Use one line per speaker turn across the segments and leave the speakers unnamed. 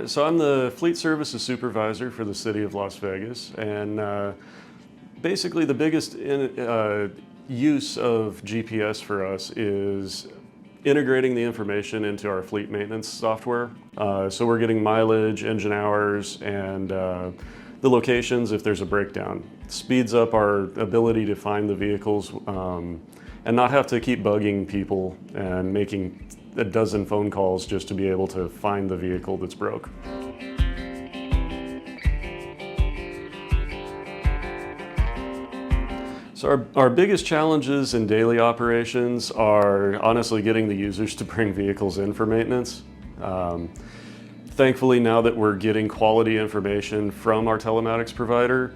So I'm the fleet services supervisor for the city of Las Vegas, and basically the biggest use of GPS for us is integrating the information into our fleet maintenance software. So we're getting mileage, engine hours, and the locations if there's a breakdown. It speeds up our ability to find the vehicles and not have to keep bugging people and making a dozen phone calls just to be able to find the vehicle that's broke. So our biggest challenges in daily operations are honestly getting the users to bring vehicles in for maintenance. Thankfully, now that we're getting quality information from our telematics provider,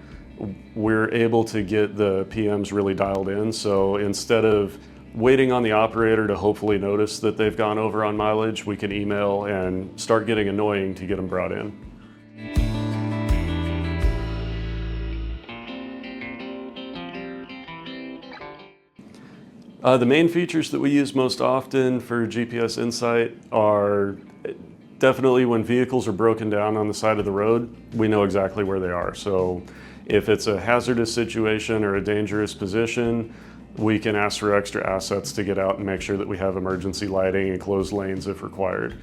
we're able to get the PMs really dialed in. So instead of waiting on the operator to hopefully notice that they've gone over on mileage, we can email and start getting annoying to get them brought in. The main features that we use most often for GPS Insight are definitely when vehicles are broken down on the side of the road, we know exactly where they are. So if it's a hazardous situation or a dangerous position, we can ask for extra assets to get out and make sure that we have emergency lighting and closed lanes if required.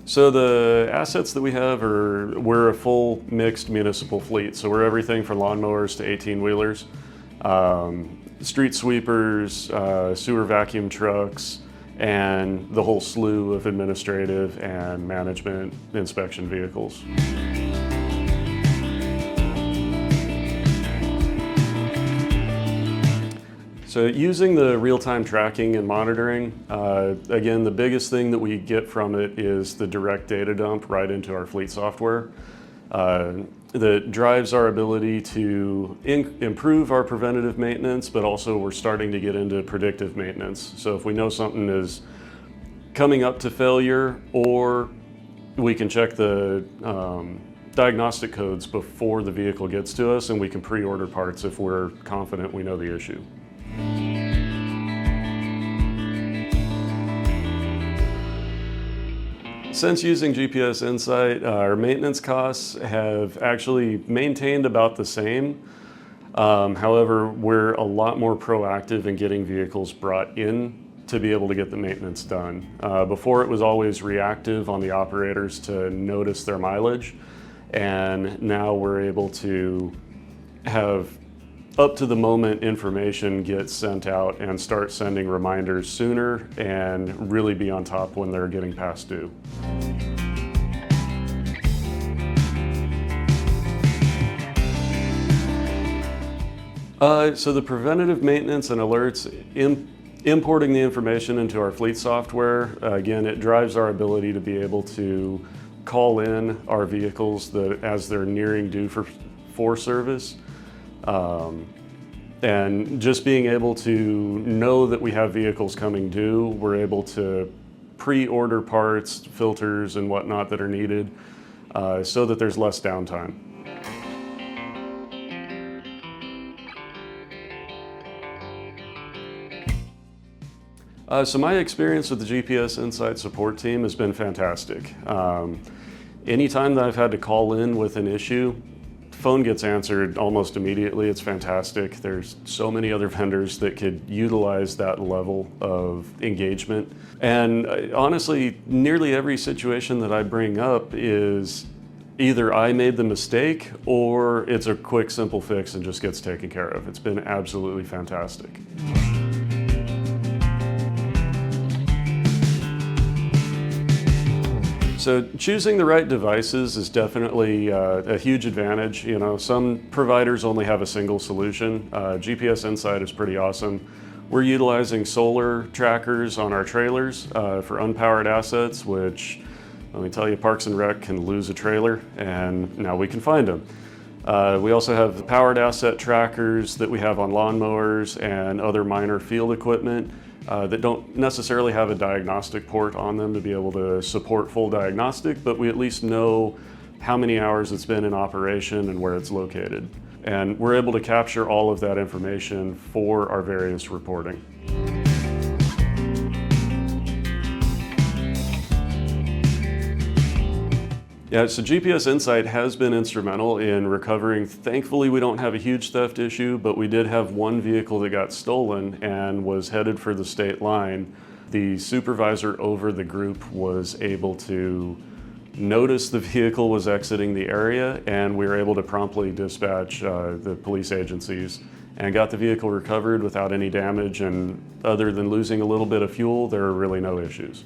So the assets that we have we're a full mixed municipal fleet. So we're everything from lawnmowers to 18-wheelers, street sweepers, sewer vacuum trucks, and the whole slew of administrative and management inspection vehicles. So using the real-time tracking and monitoring, again, the biggest thing that we get from it is the direct data dump right into our fleet software. That drives our ability to improve our preventative maintenance, but also we're starting to get into predictive maintenance. So if we know something is coming up to failure, or we can check the diagnostic codes before the vehicle gets to us, and we can pre-order parts if we're confident we know the issue. Since using GPS Insight, our maintenance costs have actually maintained about the same. However, we're a lot more proactive in getting vehicles brought in to be able to get the maintenance done. Before, it was always reactive on the operators to notice their mileage, and now we're able to have up to the moment information get sent out and start sending reminders sooner and really be on top when they're getting past due. So the preventative maintenance and alerts, importing the information into our fleet software, again, it drives our ability to be able to call in our vehicles as they're nearing due for service. And just being able to know that we have vehicles coming due, we're able to pre-order parts, filters, and whatnot that are needed so that there's less downtime. So my experience with the GPS Insight support team has been fantastic. Anytime that I've had to call in with an issue, phone gets answered almost immediately. It's fantastic. There's so many other vendors that could utilize that level of engagement. And honestly, nearly every situation that I bring up is either I made the mistake or it's a quick, simple fix and just gets taken care of. It's been absolutely fantastic. So choosing the right devices is definitely a huge advantage. You know, some providers only have a single solution. GPS Insight is pretty awesome. We're utilizing solar trackers on our trailers for unpowered assets, which, let me tell you, Parks and Rec can lose a trailer, and now we can find them. We also have powered asset trackers that we have on lawnmowers and other minor field equipment that don't necessarily have a diagnostic port on them to be able to support full diagnostic, but we at least know how many hours it's been in operation and where it's located. And we're able to capture all of that information for our various reporting. Yeah, so GPS Insight has been instrumental in recovering. Thankfully, we don't have a huge theft issue, but we did have one vehicle that got stolen and was headed for the state line. The supervisor over the group was able to notice the vehicle was exiting the area, and we were able to promptly dispatch the police agencies and got the vehicle recovered without any damage. And other than losing a little bit of fuel, there are really no issues.